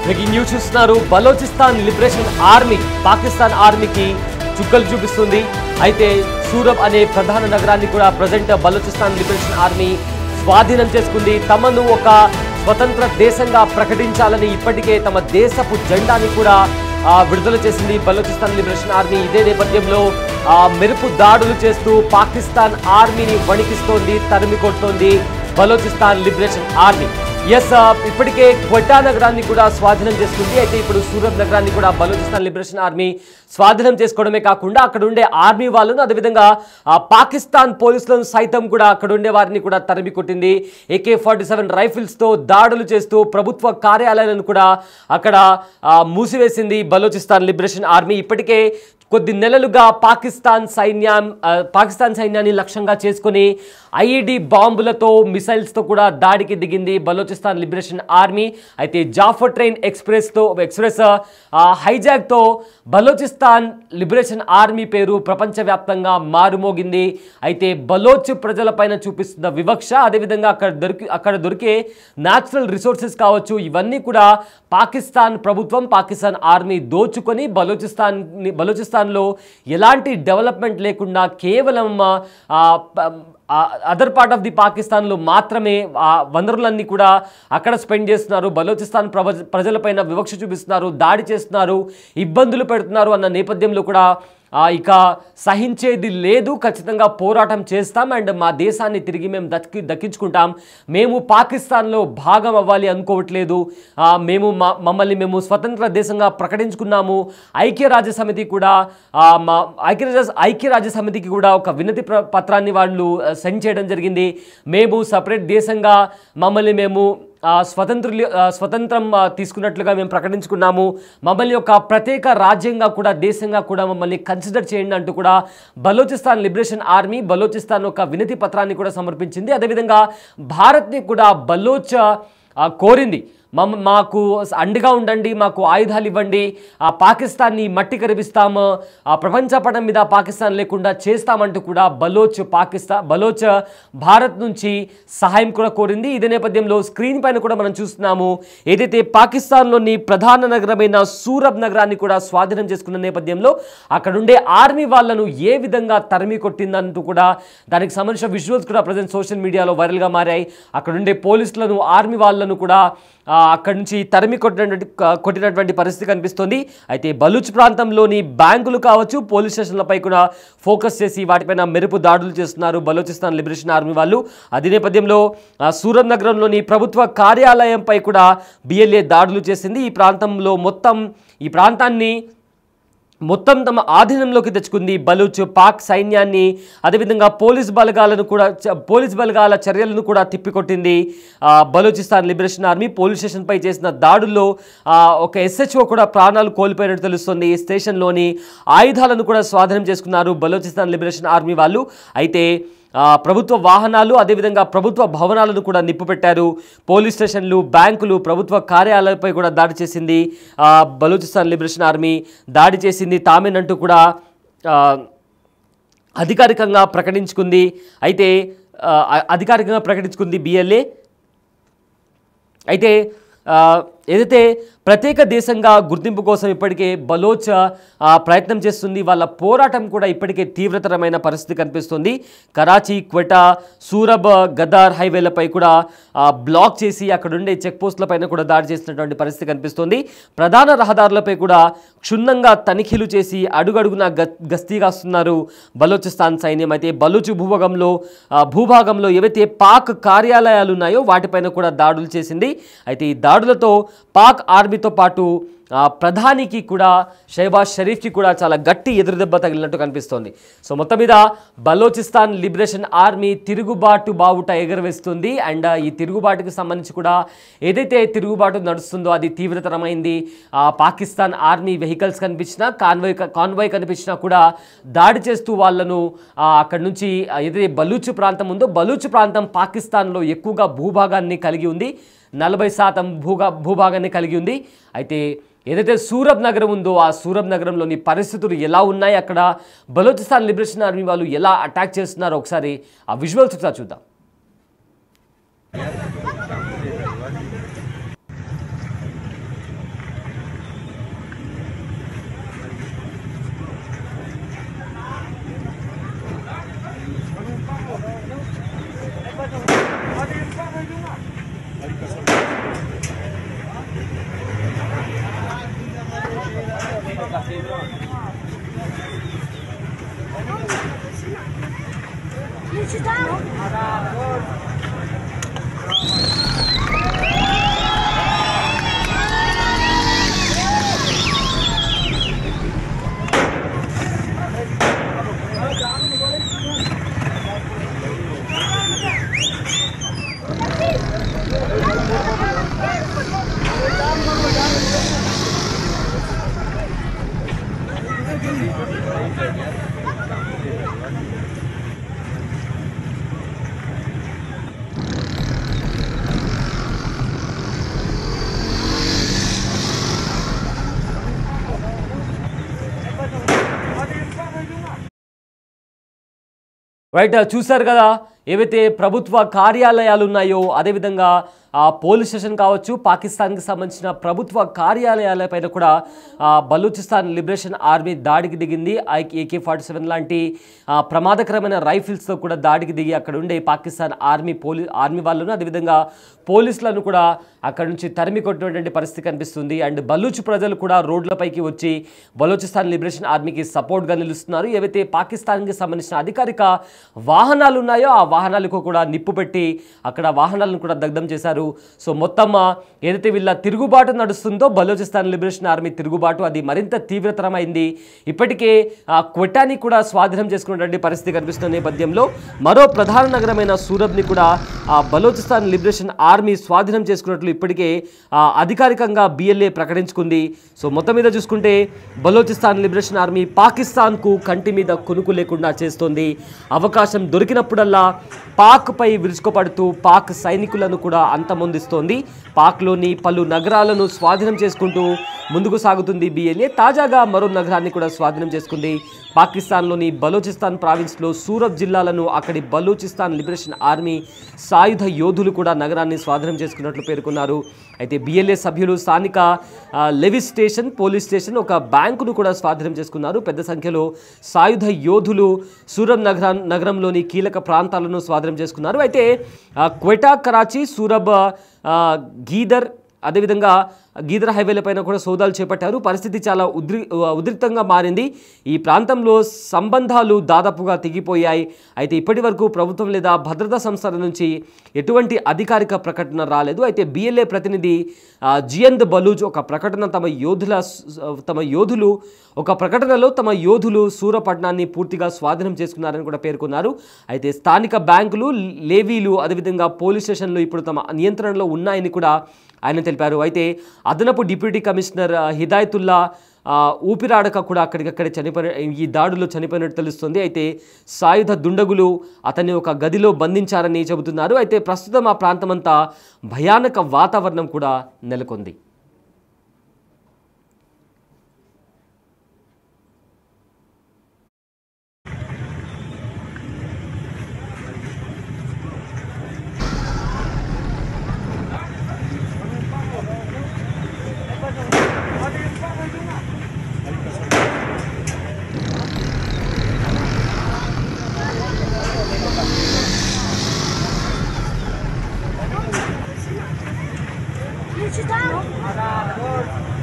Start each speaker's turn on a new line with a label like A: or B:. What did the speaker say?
A: Breaking news చూస్తున్నారు. Balochistan liberation army Pakistan ఆర్మీకి చుక్కలు చూపిస్తుంది. అయితే సూరబ్ అనే ప్రధాన నగరాన్ని కూడా ప్రజెంట్ బలోచిస్తాన్ లిబరేషన్ ఆర్మీ స్వాధీనం చేసుకుంది. తమను ఒక స్వతంత్ర దేశంగా ప్రకటించాలని ఇప్పటికే తమ దేశపు జెండాని కూడా విడుదల చేసింది బలోచిస్తాన్ లిబరేషన్ ఆర్మీ. ఇదే నేపథ్యంలో మెరుపు దాడులు చేస్తూ పాకిస్తాన్ ఆర్మీని వణికిస్తోంది, తరిమి కొడుతోంది బలోచిస్తాన్ లిబరేషన్ ఆర్మీ. ఇప్పటికే క్వెటా నగరాన్ని కూడా స్వాధీనం చేసుకుంది. అయితే ఇప్పుడు సూరబ్ నగరాన్ని కూడా బలోచిస్తాన్ లిబరేషన్ ఆర్మీ స్వాధీనం చేసుకోవడమే కాకుండా అక్కడ ఉండే ఆర్మీ వాళ్ళను, అదేవిధంగా పాకిస్తాన్ పోలీసులను సైతం కూడా అక్కడ ఉండే వారిని కూడా తరిమి కొట్టింది. AK-47 రైఫిల్స్తో దాడులు చేస్తూ ప్రభుత్వ కార్యాలయాలను కూడా అక్కడ మూసివేసింది బలోచిస్తాన్ లిబరేషన్ ఆర్మీ. ఇప్పటికే కొద్ది నెలలుగా పాకిస్తాన్ సైన్యాన్ని లక్ష్యంగా చేసుకుని IED బాంబులతో, మిసైల్స్తో కూడా దాడికి దిగింది బలోచిస్తాన్ లిబరేషన్ ఆర్మీ. అయితే జాఫర్ ట్రైన్ ఎక్స్ప్రెస్ హైజాక్తో బలోచిస్తాన్ లిబరేషన్ ఆర్మీ పేరు ప్రపంచవ్యాప్తంగా మారుమోగింది. అయితే బలోచ్ ప్రజలపైన చూపిస్తున్న వివక్ష, అదేవిధంగా అక్కడ దొరికే న్యాచురల్ రిసోర్సెస్ కావచ్చు, ఇవన్నీ కూడా పాకిస్తాన్ ప్రభుత్వం, పాకిస్తాన్ ఆర్మీ దోచుకొని బలోచిస్తాన్లో ఎలాంటి డెవలప్మెంట్ లేకుండా కేవలం అదర్ పార్ట్ ఆఫ్ ది పాకిస్తాన్లో మాత్రమే వనరులన్నీ కూడా అక్కడ స్పెండ్ చేస్తున్నారు. బలోచిస్తాన్ ప్రజలపైన వివక్ష చూపిస్తున్నారు, దాడి చేస్తున్నారు, ఇబ్బందులు పెడుతున్నారు అన్న నేపథ్యంలో కూడా ఇక సహించేది లేదు, ఖచ్చితంగా పోరాటం చేస్తాం అండ్ మా దేశాన్ని తిరిగి మేము దక్కించుకుంటాం. మేము పాకిస్తాన్లో భాగం అవ్వాలి అనుకోవట్లేదు. మమ్మల్ని మేము స్వతంత్ర దేశంగా ప్రకటించుకున్నాము. ఐక్యరాజ్య సమితికి కూడా ఒక వినతి పత్రాన్ని వాళ్ళు సెండ్ చేయడం జరిగింది. మేము సపరేట్ దేశంగా మమ్మల్ని మేము స్వతంత్రం తీసుకున్నట్లుగా మేము ప్రకటించుకున్నాము. మమ్మల్ని ఒక ప్రత్యేక రాజ్యంగా కూడా, దేశంగా కూడా మమ్మల్ని కన్సిడర్ చేయండి అంటూ కూడా బలోచిస్తాన్ లిబరేషన్ ఆర్మీ బలోచిస్తాన్ ఒక వినతి పత్రాన్ని కూడా సమర్పించింది. అదేవిధంగా భారత్ని కూడా బలోచ్ కోరింది, మాకు అండగా ఉండండి, మాకు ఆయుధాలు ఇవ్వండి, పాకిస్తాన్ని మట్టి కరిపిస్తాము, ప్రపంచ పటం మీద పాకిస్తాన్ లేకుండా చేస్తామంటూ కూడా బలోచ్ భారత్ నుంచి సహాయం కూడా కోరింది. ఇదే నేపథ్యంలో స్క్రీన్ పైన కూడా మనం చూస్తున్నాము, ఏదైతే పాకిస్తాన్లోని ప్రధాన నగరమైన సూరబ్ నగరాన్ని కూడా స్వాధీనం చేసుకున్న నేపథ్యంలో అక్కడుండే ఆర్మీ వాళ్ళను ఏ విధంగా తరిమి కొట్టిందంటూ కూడా దానికి సంబంధించిన విజువల్స్ కూడా ప్రజెంట్ సోషల్ మీడియాలో వైరల్గా మారాయి. అక్కడుండే పోలీసులను, ఆర్మీ వాళ్ళను కూడా అక్కడి నుంచి తరిమి కొట్టినటువంటి పరిస్థితి కనిపిస్తుంది. అయితే బలూచ్ ప్రాంతంలోని బ్యాంకులు కావచ్చు, పోలీస్ స్టేషన్లపై కూడా ఫోకస్ చేసి వాటిపైన మెరుపు దాడులు చేస్తున్నారు బలోచిస్తాన్ లిబరేషన్ ఆర్మీ వాళ్ళు. అదే నేపథ్యంలో సూరత్ నగరంలోని ప్రభుత్వ కార్యాలయంపై కూడా BLA దాడులు చేసింది. ఈ ప్రాంతాన్ని మొత్తం తమ ఆధీనంలోకి తెచ్చుకుంది బలూచ్. పాక్ సైన్యాన్ని, అదేవిధంగా పోలీస్ బలగాల చర్యలను కూడా తిప్పికొట్టింది బలోచిస్తాన్ లిబరేషన్ ఆర్మీ. పోలీస్ స్టేషన్పై చేసిన దాడుల్లో ఒక SHO కూడా ప్రాణాలు కోల్పోయినట్టు తెలుస్తుంది. ఈ స్టేషన్లోని ఆయుధాలను కూడా స్వాధీనం చేసుకున్నారు బలోచిస్తాన్ లిబరేషన్ ఆర్మీ వాళ్ళు. అయితే ప్రభుత్వ వాహనాలు, అదేవిధంగా ప్రభుత్వ భవనాలను కూడా నిప్పుపెట్టారు. పోలీస్ స్టేషన్లు, బ్యాంకులు, ప్రభుత్వ కార్యాలయాలపై కూడా దాడి చేసింది బలూచిస్తాన్ లిబరేషన్ ఆర్మీ. దాడి చేసింది తామేనంటూ కూడా అధికారికంగా ప్రకటించుకుంది. అయితే అధికారికంగా ప్రకటించుకుంది BLA. అయితే ఏదైతే ప్రత్యేక దేశంగా గుర్తింపు కోసం ఇప్పటికే బలోచ్ ప్రయత్నం చేస్తుంది. వాళ్ళ పోరాటం కూడా ఇప్పటికే తీవ్రతరమైన పరిస్థితి కనిపిస్తుంది. కరాచీ, క్వెటా, సూరబ్, గదార్ హైవేలపై కూడా బ్లాక్ చేసి అక్కడుండే చెక్ పోస్టులపైన కూడా దాడి చేసినటువంటి పరిస్థితి కనిపిస్తుంది. ప్రధాన రహదారులపై కూడా క్షుణ్ణంగా తనిఖీలు చేసి అడుగడుగున గస్తీ కాస్తున్నారు బలోచిస్తాన్ సైన్యం. అయితే బలూచ్ భూభాగంలో ఏవైతే పాక్ కార్యాలయాలు ఉన్నాయో వాటిపైన కూడా దాడులు చేసింది. అయితే ఈ దాడులతో పాక్ ఆర్మీతో పాటు ప్రధానికి కూడా, షహబాజ్ షరీఫ్కి కూడా చాలా గట్టి ఎదురుదెబ్బ తగిలినట్టు కనిపిస్తోంది. సో మొత్తం మీద బలోచిస్తాన్ లిబరేషన్ ఆర్మీ తిరుగుబాటు బావుట ఎగరవేస్తుంది. అండ్ ఈ తిరుగుబాటుకు సంబంధించి కూడా ఏదైతే తిరుగుబాటు నడుస్తుందో అది తీవ్రతరమైంది. పాకిస్తాన్ ఆర్మీ వెహికల్స్ కనిపించినా, కాన్వాయ్ కనిపించినా కూడా దాడి చేస్తూ వాళ్ళను అక్కడి నుంచి, ఏదైతే బలూచ్ ప్రాంతం ఉందో బలూచ్ ప్రాంతం పాకిస్తాన్లో ఎక్కువగా భూభాగాన్ని కలిగి ఉంది, 40% భూభాగాన్ని కలిగి ఉంది. అయితే ఏదైతే సూరబ్ నగరం ఉందో ఆ సూరబ్ నగరంలోని పరిస్థితులు ఎలా ఉన్నాయి, అక్కడ బలోచిస్తాన్ లిబరేషన్ ఆర్మీ వాళ్ళు ఎలా అటాక్ చేస్తున్నారో ఒకసారి ఆ విజువల్స్ ఒకసారి చూద్దాం. రైట్, చూశారు కదా ఏవైతే ప్రభుత్వ కార్యాలయాలు ఉన్నాయో అదేవిధంగా పోలీస్ స్టేషన్ కావచ్చు, పాకిస్తాన్కి సంబంధించిన ప్రభుత్వ కార్యాలయాలపైన కూడా బలూచిస్తాన్ లిబరేషన్ ఆర్మీ దాడికి దిగింది. AK-47 లాంటి ప్రమాదకరమైన రైఫిల్స్తో కూడా దాడికి దిగి అక్కడ ఉండే పాకిస్తాన్ ఆర్మీ వాళ్ళను అదేవిధంగా పోలీసులను కూడా అక్కడ నుంచి తరిమి కొట్టినటువంటి పరిస్థితి కనిపిస్తుంది. అండ్ బలూచ్ ప్రజలు కూడా రోడ్లపైకి వచ్చి బలూచిస్తాన్ లిబరేషన్ ఆర్మీకి సపోర్ట్గా నిలుస్తున్నారు. ఏవైతే పాకిస్తాన్కి సంబంధించిన అధికారిక వాహనాలు ఉన్నాయో ఆ వాహనాలకు కూడా నిప్పు పెట్టి అక్కడ వాహనాలను కూడా దగ్ధం చేశారు. సో మొత్తం ఏదైతే వీళ్ళ తిరుగుబాటు నడుస్తుందో బలూచిస్తాన్ లిబరేషన్ ఆర్మీ తిరుగుబాటు అది మరింత తీవ్రతరమైంది. ఇప్పటికే క్వెటాని కూడా స్వాధీనం చేసుకున్నటువంటి పరిస్థితి కనిపిస్తున్న నేపథ్యంలో మరో ప్రధాన నగరమైన సూరబ్ని కూడా బలూచిస్తాన్ లిబరేషన్ ఆర్మీ స్వాధీనం చేసుకున్నట్లు ఇప్పటికే అధికారికంగా BLA ప్రకటించుకుంది. సో మొత్తం మీద చూసుకుంటే బలూచిస్తాన్ లిబరేషన్ ఆర్మీ పాకిస్తాన్కు కంటి మీద కొనుకు లేకుండా చేస్తోంది. అవకాశం దొరికినప్పుడల్లా పాక్పై విరుచుకుపడుతూ పాక్ సైనికులను కూడా అంతమొందిస్తోంది. పాక్లోని పలు నగరాలను స్వాధీనం చేసుకుంటూ ముందుకు సాగుతుంది BLA. తాజాగా మరో నగరాన్ని కూడా స్వాధీనం చేసుకుంది. పాకిస్తాన్లోని బలూచిస్తాన్ ప్రావిన్స్లో సూరబ్ జిల్లాలను అక్కడి బలూచిస్తాన్ లిబరేషన్ ఆర్మీ సాయుధ యోధులు కూడా నగరాన్ని స్వాధీనం చేసుకున్నట్లు పేర్కొన్నారు. అయితే BLA సభ్యులు స్థానిక లెవిస్ స్టేషన్, పోలీస్ స్టేషన్, ఒక బ్యాంకును కూడా స్వాధీనం చేసుకున్నారు. పెద్ద సంఖ్యలో సాయుధ యోధులు సూరబ్ నగరంలోని కీలక ప్రాంతాలను స్వాధీనం చేసుకున్నారు. అయితే క్వెటా, కరాచీ, సూరబ్, గీదర్ అదేవిధంగా గీదర్ హైవేలపైన కూడా సోదాలు చేపట్టారు. పరిస్థితి చాలా ఉద్రిక్తంగా మారింది. ఈ ప్రాంతంలో సంబంధాలు దాదాపుగా తెగిపోయాయి. అయితే ఇప్పటి వరకు ప్రభుత్వం లేదా భద్రతా సంస్థల నుంచి ఎటువంటి అధికారిక ప్రకటన రాలేదు. అయితే BLA ప్రతినిధి జియంద్ బలూచ్ ఒక ప్రకటన తమ యోధులు సూరపట్నాన్ని పూర్తిగా స్వాధీనం చేసుకున్నారని కూడా పేర్కొన్నారు. అయితే స్థానిక బ్యాంకులు, లేవీలు అదేవిధంగా పోలీస్ స్టేషన్లు ఇప్పుడు తమ నియంత్రణలో ఉన్నాయని కూడా ఆయన తెలిపారు. అయితే అదనపు డిప్యూటీ కమిషనర్ హిదాయతుల్లా ఊపిరాడక కూడా అక్కడికక్కడే ఈ దాడులో చనిపోయినట్టు తెలుస్తుంది. అయితే సాయుధ దుండగులు అతన్ని ఒక గదిలో బంధించారని చెబుతున్నారు. అయితే ప్రస్తుతం ఆ ప్రాంతమంతా భయానక వాతావరణం కూడా నెలకొంది.
B: Sit down.